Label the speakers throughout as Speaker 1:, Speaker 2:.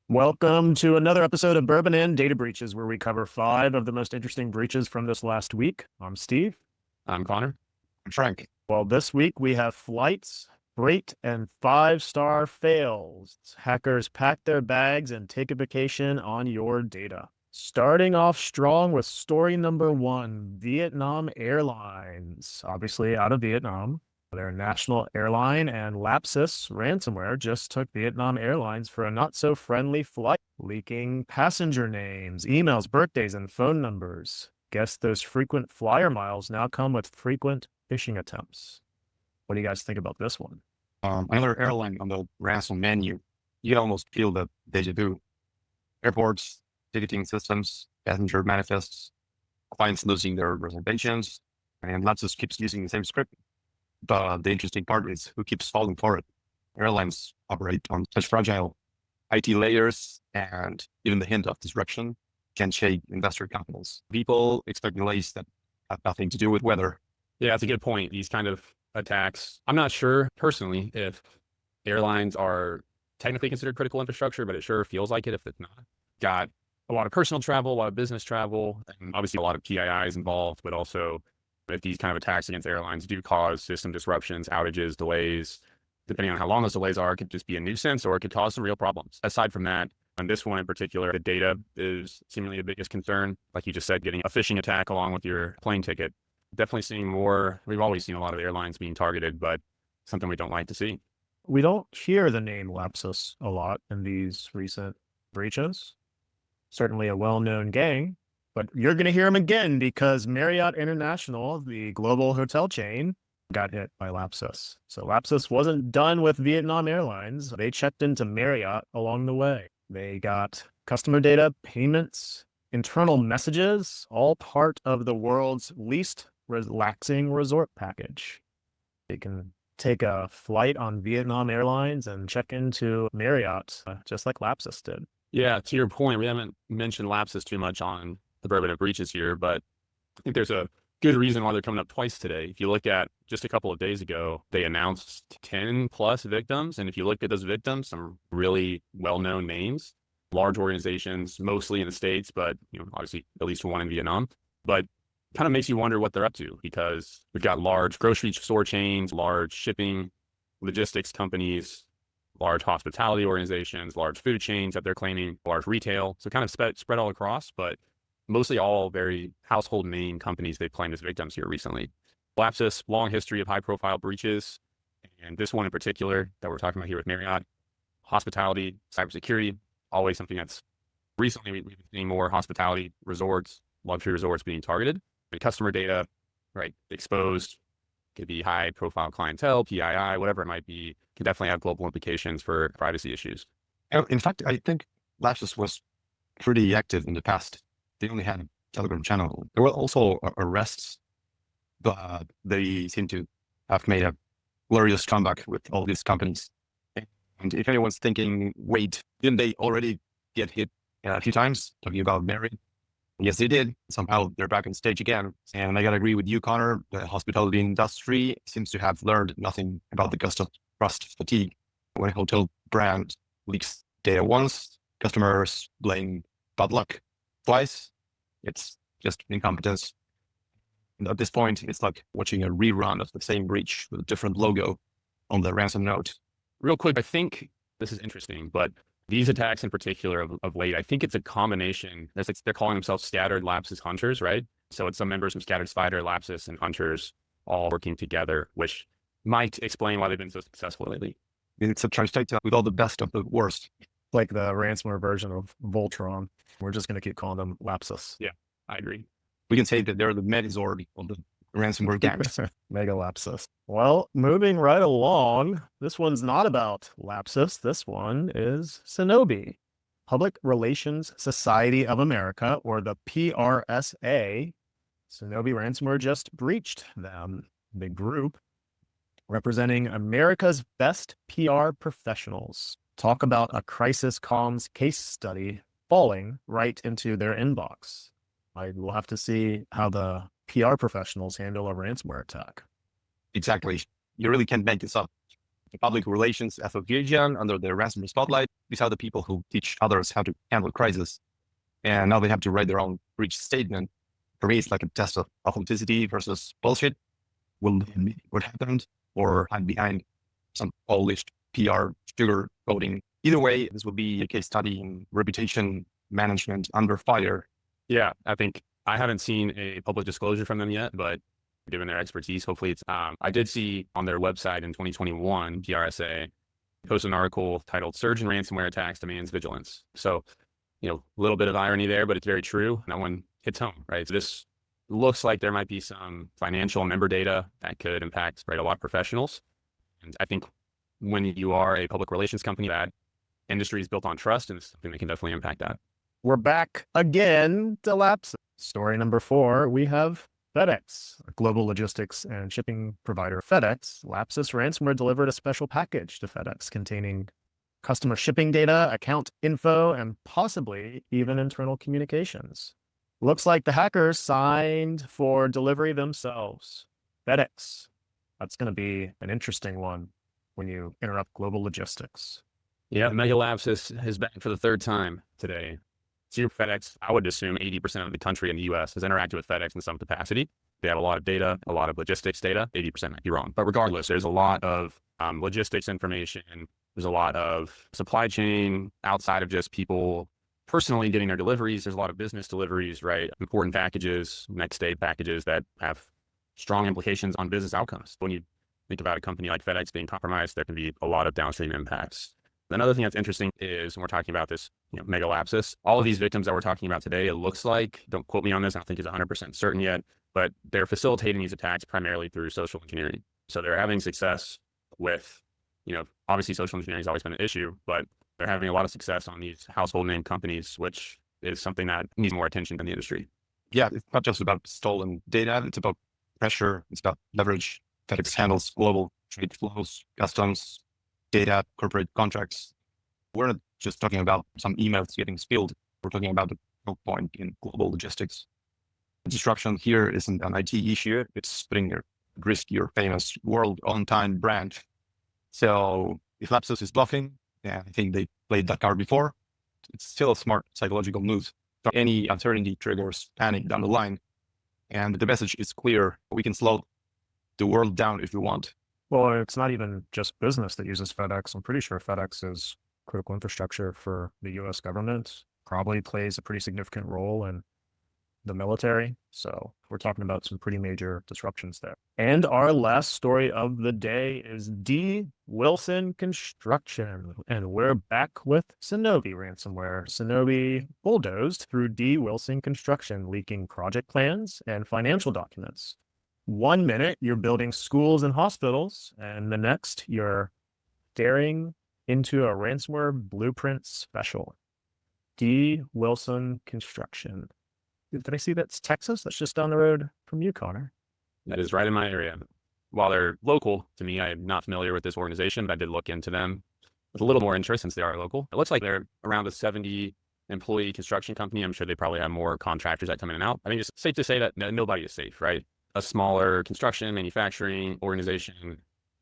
Speaker 1: Welcome to another episode of Bourbon and Data Breaches, where we cover 5 of the most interesting breaches from this last week. I'm Steve.
Speaker 2: I'm Connor.
Speaker 3: I'm Frank.
Speaker 1: Well, this week we have flights, freight, and 5-star fails. Hackers pack their bags and take a vacation on your data. Starting off strong with story number 1, Vietnam Airlines. Obviously out of Vietnam. Their national airline and Lapsis ransomware just took Vietnam Airlines for a not-so-friendly flight, leaking passenger names, emails, birthdays, and phone numbers. Guess those frequent flyer miles now come with frequent phishing attempts. What do you guys think about this one?
Speaker 3: Another airline on the ransom menu. You can almost feel the deja vu. Airports, ticketing systems, passenger manifests, clients losing their reservations, and Lapsus keeps using the same script. But the interesting part is who keeps falling for it. Airlines operate on such fragile IT layers, and even the hint of disruption can shake investor confidence. People expect delays that have nothing to do with weather.
Speaker 2: Yeah, that's a good point. These kind of attacks, I'm not sure personally if airlines are technically considered critical infrastructure, but it sure feels like it if it's not. Got a lot of personal travel, a lot of business travel, and obviously a lot of PIIs involved, but also if these kind of attacks against airlines do cause system disruptions, outages, delays, depending on how long those delays are, it could just be a nuisance or it could cause some real problems. Aside from that, on this one in particular, the data is seemingly the biggest concern. Like you just said, getting a phishing attack along with your plane ticket. Definitely seeing more. We've always seen a lot of airlines being targeted, but something we don't like to see.
Speaker 1: We don't hear the name Lapsus a lot in these recent breaches. Certainly a well-known gang, but you're going to hear them again because Marriott International, the global hotel chain, got hit by Lapsus. So Lapsus wasn't done with Vietnam Airlines. They checked into Marriott along the way. They got customer data, payments, internal messages, all part of the world's least relaxing resort package. They can take a flight on Vietnam Airlines and check into Marriott, just like Lapsus did.
Speaker 2: Yeah, to your point, we haven't mentioned Lapsus too much on the Bourbon and Breaches here, but I think there's a good reason why they're coming up twice today. If you look at just a couple of days ago, they announced 10 plus victims. And if you look at those victims, some really well-known names, large organizations, mostly in the States, but obviously at least one in Vietnam. But kind of makes you wonder what they're up to, because we've got large grocery store chains, large shipping, logistics companies, large hospitality organizations, large food chains that they're claiming, large retail. So kind of spread all across, but mostly all very household name companies they've claimed as victims here recently. Lapsus, long history of high profile breaches. And this one in particular that we're talking about here with Marriott, hospitality, cybersecurity, always something that's recently we've been seeing more hospitality resorts, luxury resorts being targeted. And customer data, right, exposed, could be high profile clientele, PII, whatever it might be, can definitely have global implications for privacy issues.
Speaker 3: In fact, I think Lapsus was pretty active in the past. They only had a Telegram channel. There were also arrests, but they seem to have made a glorious comeback with all these companies. And if anyone's thinking, wait, didn't they already get hit a few times? Talking about Marriott. Yes, they did. Somehow they're back on stage again. And I gotta agree with you, Connor. The hospitality industry seems to have learned nothing about the trust fatigue. When a hotel brand leaks data once, customers blame bad luck. Twice, it's just incompetence. And at this point, it's like watching a rerun of the same breach with a different logo on the ransom note.
Speaker 2: Real quick, I think this is interesting, but these attacks in particular of late, I think it's a combination. They're calling themselves Scattered Lapsus Hunters, right? So it's some members from Scattered Spider, Lapsus, and Hunters all working together, which might explain why they've been so successful lately.
Speaker 3: It's a translator with all the best of the worst.
Speaker 1: Like the ransomware version of Voltron. We're just going to keep calling them Lapsus.
Speaker 2: Yeah, I agree.
Speaker 3: We can say that they're the Megazord of the ransomware gangs.
Speaker 1: Mega Lapsis. Well, moving right along, this one's not about Lapsus. This one is Suno, Public Relations Society of America, or the PRSA. Suno ransomware just breached them. The group representing America's best PR professionals. Talk about a crisis comms case study falling right into their inbox. I will have to see how the PR professionals handle a ransomware attack.
Speaker 3: Exactly. You really can't make this up. the public relations association under the ransomware spotlight. These are the people who teach others how to handle crisis. And now they have to write their own breach statement. For me, it's like a test of authenticity versus bullshit. Will they admit what happened or hide behind some polished PR sugar coating? Either way, this will be a case study in reputation management under fire.
Speaker 2: Yeah, I think I haven't seen a public disclosure from them yet, but given their expertise, hopefully it's, I did see on their website in 2021, PRSA posted an article titled Surge in Ransomware Attacks Demands Vigilance. So, a little bit of irony there, but it's very true. That one hits home, right? So this looks like there might be some financial member data that could impact, right, a lot of professionals. And I think when you are a public relations company, that industry is built on trust, and it's something that can definitely impact that.
Speaker 1: We're back again to Lapsis. Story number 4, we have FedEx, a global logistics and shipping provider. FedEx, Lapsis ransomware delivered a special package to FedEx containing customer shipping data, account info, and possibly even internal communications. Looks like the hackers signed for delivery themselves. FedEx, that's going to be an interesting one when you interrupt global logistics.
Speaker 2: Yeah, Mega Lapsis is back for the 3rd time today. So FedEx, I would assume 80% of the country in the US has interacted with FedEx in some capacity. They have a lot of data, a lot of logistics data. 80% might be wrong. But regardless, there's a lot of logistics information. There's a lot of supply chain outside of just people personally getting their deliveries. There's a lot of business deliveries, right? Important packages, next day packages that have strong implications on business outcomes. When you think about a company like FedEx being compromised, there can be a lot of downstream impacts. Another thing that's interesting is when we're talking about this, Mega Lapsis, all of these victims that we're talking about today, it looks like, don't quote me on this, I don't think it's 100% certain yet, but they're facilitating these attacks primarily through social engineering. So they're having success with, obviously social engineering has always been an issue, but they're having a lot of success on these household name companies, which is something that needs more attention in the industry.
Speaker 3: Yeah, it's not just about stolen data. It's about pressure. It's about leverage. FedEx handles global trade flows, customs, data, corporate contracts. We're not just talking about some emails getting spilled. We're talking about the choke point in global logistics. The disruption here isn't an IT issue. It's putting at risk your famous world on-time brand. So if Lapsus is bluffing, yeah, I think they played that card before. It's still a smart psychological move. Any uncertainty triggers panic down the line. And the message is clear. We can slow the world down if we want.
Speaker 1: Well, it's not even just business that uses FedEx. I'm pretty sure FedEx is critical infrastructure for the US government, probably plays a pretty significant role in the military. So we're talking about some pretty major disruptions there. And our last story of the day is D. Wilson Construction. And we're back with Synobi ransomware. Synobi bulldozed through D. Wilson Construction, leaking project plans and financial documents. 1 minute, you're building schools and hospitals, and the next, you're staring into a ransomware blueprint special. D. Wilson Construction. Did I see that's Texas? That's just down the road from you, Connor.
Speaker 2: That is right in my area. While they're local to me, I'm not familiar with this organization, but I did look into them with a little more interest since they are local. It looks like they're around a 70 employee construction company. I'm sure they probably have more contractors that come in and out. I think it's safe to say that nobody is safe, right? A smaller construction manufacturing organization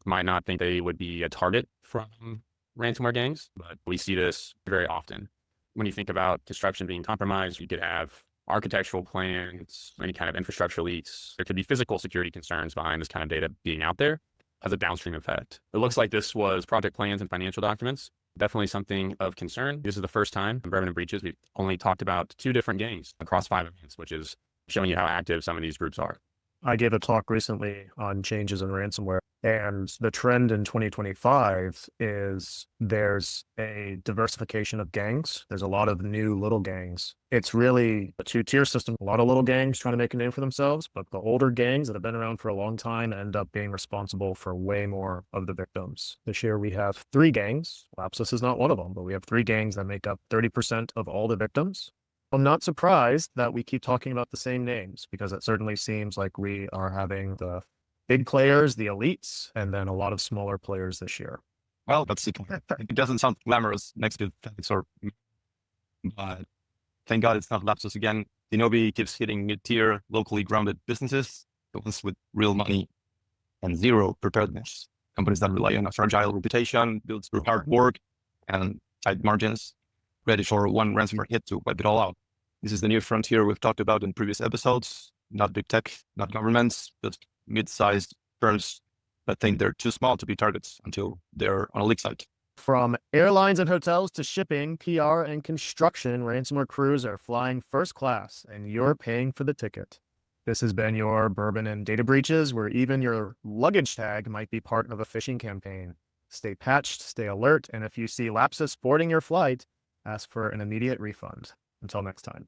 Speaker 2: might not think they would be a target from ransomware gangs, but we see this very often. When you think about construction being compromised, you could have architectural plans, any kind of infrastructure leaks. There could be physical security concerns behind this kind of data being out there as a downstream effect. It looks like this was project plans and financial documents. Definitely something of concern. This is the first time in Bourbon and Breaches we've only talked about 2 different gangs across 5 events, which is showing you how active some of these groups are.
Speaker 1: I gave a talk recently on changes in ransomware, and the trend in 2025 is there's a diversification of gangs. There's a lot of new little gangs. It's really a 2-tier system. A lot of little gangs trying to make a name for themselves, but the older gangs that have been around for a long time end up being responsible for way more of the victims. This year we have 3 gangs. Lapsus is not one of them, but we have 3 gangs that make up 30% of all the victims. I'm not surprised that we keep talking about the same names, because it certainly seems like we are having the big players, the elites, and then a lot of smaller players this year.
Speaker 3: Well, that's it. It doesn't sound glamorous next to FedEx but thank God it's not Lapsus again. Synobi keeps hitting mid-tier, locally grounded businesses, the ones with real money and zero preparedness. companies that rely on a fragile reputation, built through hard work and tight margins, ready for one ransomware hit to wipe it all out. This is the new frontier we've talked about in previous episodes. Not big tech, not governments, but mid-sized firms that think they're too small to be targets until they're on a leak site.
Speaker 1: From airlines and hotels to shipping, PR, and construction, ransomware crews are flying first class, and you're paying for the ticket. This has been your Bourbon and Data Breaches, where even your luggage tag might be part of a phishing campaign. Stay patched, stay alert, and if you see Lapsis boarding your flight, ask for an immediate refund. Until next time.